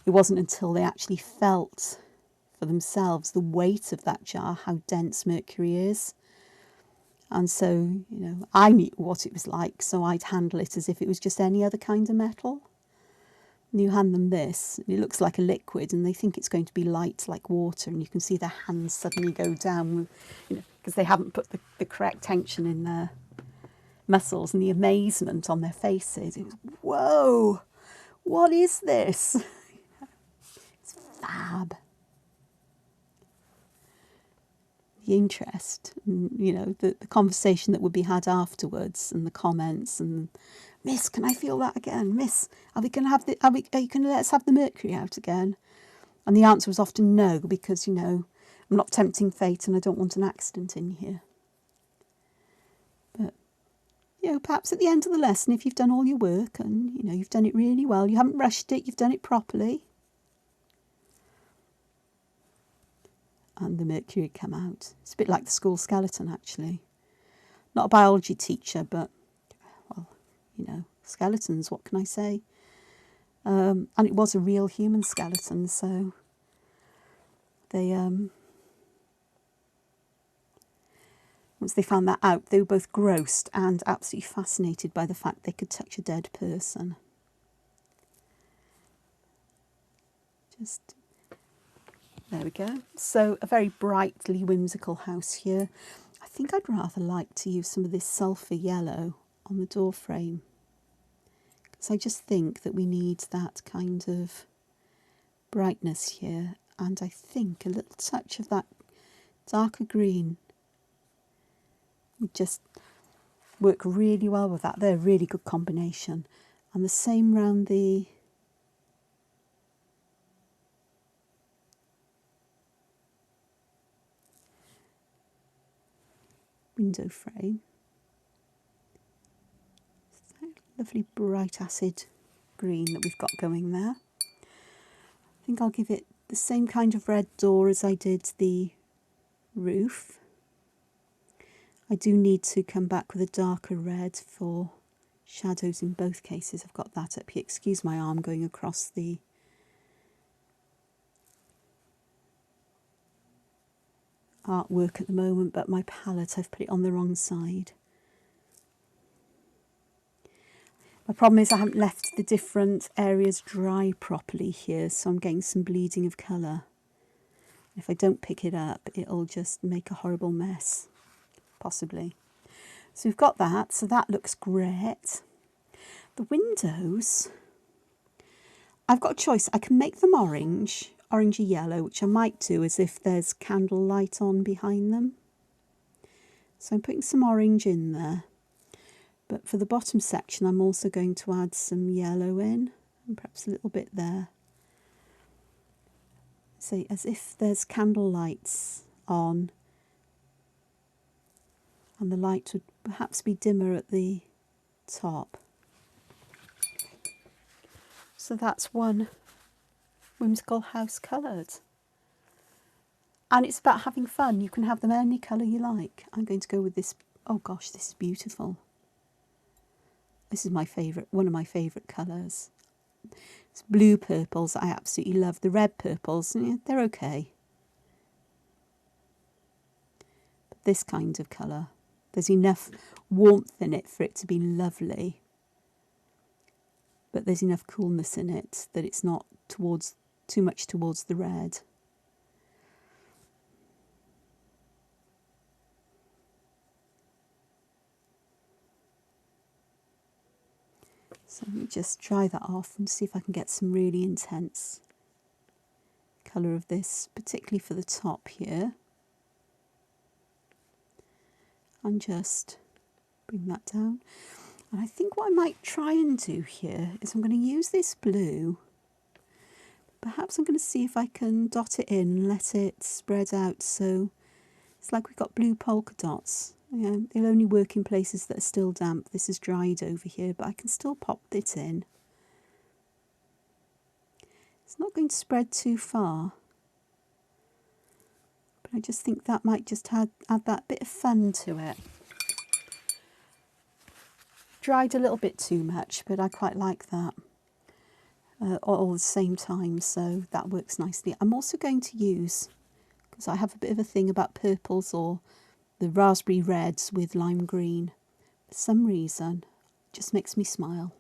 wasn't until they actually felt for themselves the weight of that jar, how dense mercury is. And so, I knew what it was like, so I'd handle it as if it was just any other kind of metal. And you hand them this, and it looks like a liquid, and they think it's going to be light like water, and you can see their hands suddenly go down, you know, because they haven't put the correct tension in their muscles, and the amazement on their faces. It was, whoa, what is this? It's fab. The interest, and, you know, the conversation that would be had afterwards, and the comments, and Miss, can I feel that again? Miss, are you going to let us have the mercury out again? And the answer was often no, because, you know, I'm not tempting fate and I don't want an accident in here. But, you know, perhaps at the end of the lesson, if you've done all your work and, you know, you've done it really well, you haven't rushed it, you've done it properly, and the mercury had come out. It's a bit like the school skeleton, actually. Not a biology teacher, but, well, you know, skeletons, what can I say? And it was a real human skeleton, so they, once they found that out, they were both grossed and absolutely fascinated by the fact they could touch a dead person. Just, there we go. So a very brightly whimsical house here. I think I'd rather like to use some of this sulphur yellow on the door frame, because I just think that we need that kind of brightness here, and I think a little touch of that darker green would just work really well with that. They're a really good combination. And the same round the window frame. Lovely bright acid green that we've got going there. I think I'll give it the same kind of red door as I did the roof. I do need to come back with a darker red for shadows in both cases. I've got that up here. Excuse my arm going across the artwork at the moment, but my palette, I've put it on the wrong side. My problem is I haven't left the different areas dry properly here, so I'm getting some bleeding of colour. If I don't pick it up, it'll just make a horrible mess, possibly. So we've got that, so that looks great. The windows, I've got a choice. I can make them orangey yellow, which I might do as if there's candlelight on behind them. So I'm putting some orange in there. But for the bottom section, I'm also going to add some yellow in, and perhaps a little bit there. So as if there's candle lights on, and the light would perhaps be dimmer at the top. So that's one whimsical house coloured. And it's about having fun. You can have them any colour you like. I'm going to go with this. Oh gosh, this is beautiful. This is my favourite, one of my favourite colours. It's blue purples I absolutely love. The red purples, yeah, they're okay. But this kind of colour, there's enough warmth in it for it to be lovely. But there's enough coolness in it that it's not too much towards the red. So let me just dry that off and see if I can get some really intense colour of this, particularly for the top here. And just bring that down. And I think what I might try and do here is I'm going to use this blue. Perhaps I'm going to see if I can dot it in and let it spread out so it's like we've got blue polka dots. They'll only work in places that are still damp. This is dried over here, but I can still pop it in. It's not going to spread too far, but I just think that might just add that bit of fun to it. Dried a little bit too much, but I quite like that all at the same time, so that works nicely. I'm also going to use, because I have a bit of a thing about purples or the raspberry reds with lime green. For some reason, it just makes me smile.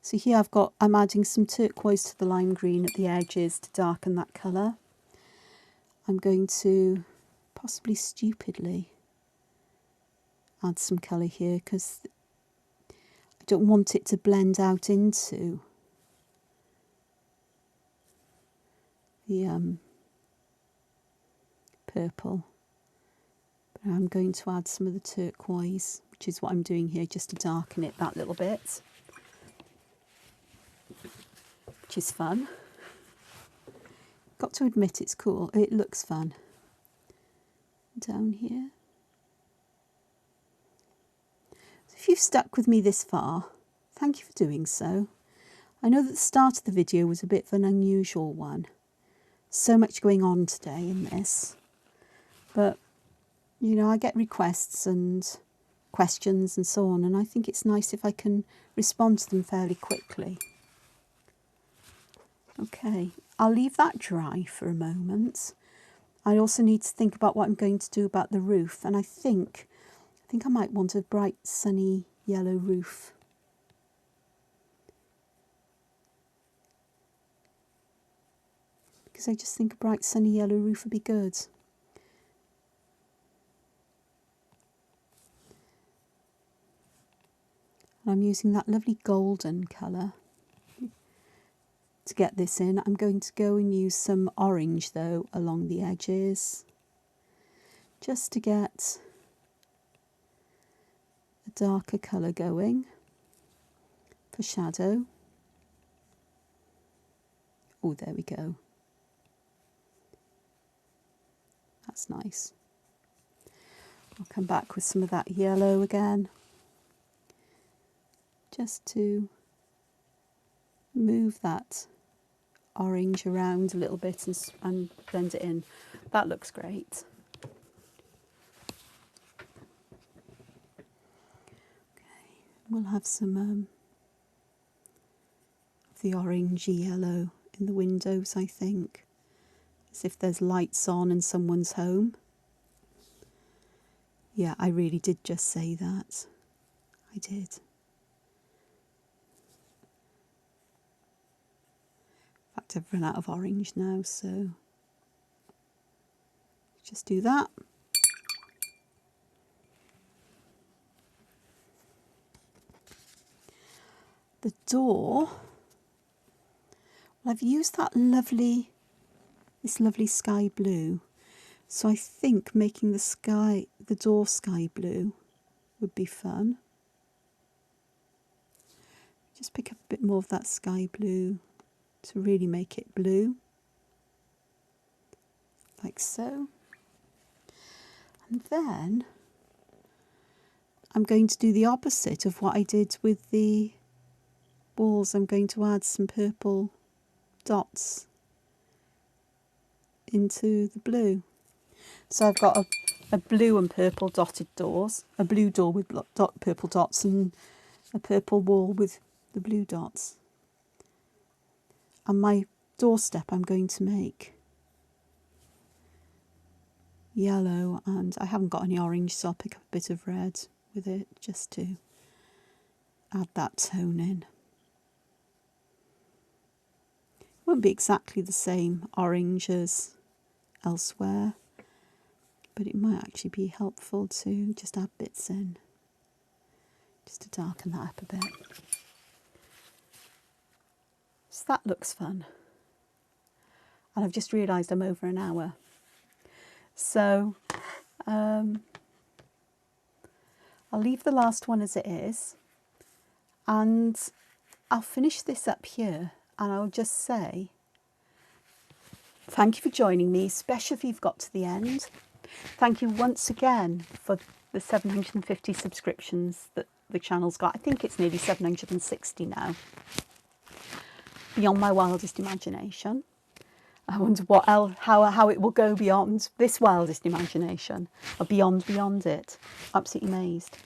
So here I'm adding some turquoise to the lime green at the edges to darken that colour. I'm going to, possibly stupidly, add some colour here because I don't want it to blend out into the purple. But I'm going to add some of the turquoise, which is what I'm doing here, just to darken it that little bit, which is fun. Got to admit it's cool. It looks fun. Down here. So if you've stuck with me this far, thank you for doing so. I know that the start of the video was a bit of an unusual one. So much going on today in this. But, you know, I get requests and questions and so on, and I think it's nice if I can respond to them fairly quickly. Okay, I'll leave that dry for a moment. I also need to think about what I'm going to do about the roof, and I think I might want a bright sunny yellow roof. Because I just think a bright sunny yellow roof would be good. And I'm using that lovely golden colour to get this in. I'm going to go and use some orange though along the edges, just to get a darker colour going for shadow. Oh, there we go. That's nice. I'll come back with some of that yellow again, just to move that orange around a little bit and blend it in. That looks great. Okay, we'll have some of the orangey yellow in the windows, I think, as if there's lights on in someone's home. Yeah, I really did just say that. I did. In fact, I've run out of orange now, so just do that. The door, well, I've used that this lovely sky blue, so I think making the door sky blue would be fun. Just pick up a bit more of that sky blue to really make it blue, like so. And then I'm going to do the opposite of what I did with the walls. I'm going to add some purple dots into the blue. So I've got a blue and purple dotted doors, a blue door with purple dots, and a purple wall with the blue dots. And my doorstep I'm going to make yellow, and I haven't got any orange, so I'll pick up a bit of red with it just to add that tone in. It won't be exactly the same orange as elsewhere, but it might actually be helpful to just add bits in, just to darken that up a bit. So that looks fun. And I've just realised I'm over an hour. So I'll leave the last one as it is, and I'll finish this up here, and I'll just say thank you for joining me, especially if you've got to the end. Thank you once again for the 750 subscriptions that the channel's got. I think it's nearly 760 now. Beyond my wildest imagination. I wonder what else, how it will go beyond this wildest imagination, or beyond it. Absolutely amazed.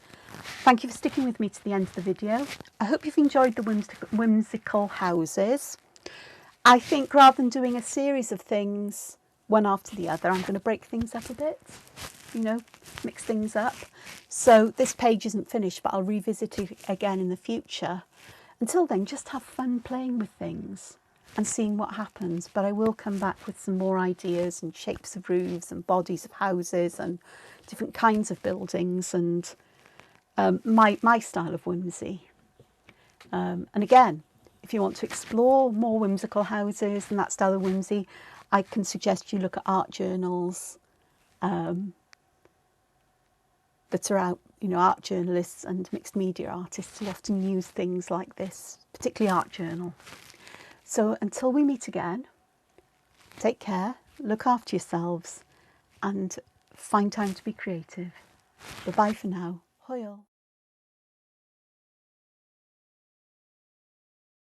Thank you for sticking with me to the end of the video. I hope you've enjoyed the whimsical houses. I think rather than doing a series of things one after the other, I'm going to break things up a bit, you know, mix things up. So this page isn't finished, but I'll revisit it again in the future Until then, just have fun playing with things and seeing what happens. But I will come back with some more ideas and shapes of roofs and bodies of houses and different kinds of buildings and my style of whimsy. And again, if you want to explore more whimsical houses and that style of whimsy, I can suggest you look at art journals that are out, you know, art journalists and mixed media artists who often use things like this, particularly art journal. So until we meet again, take care, look after yourselves and find time to be creative. Bye-bye for now. Hwyl.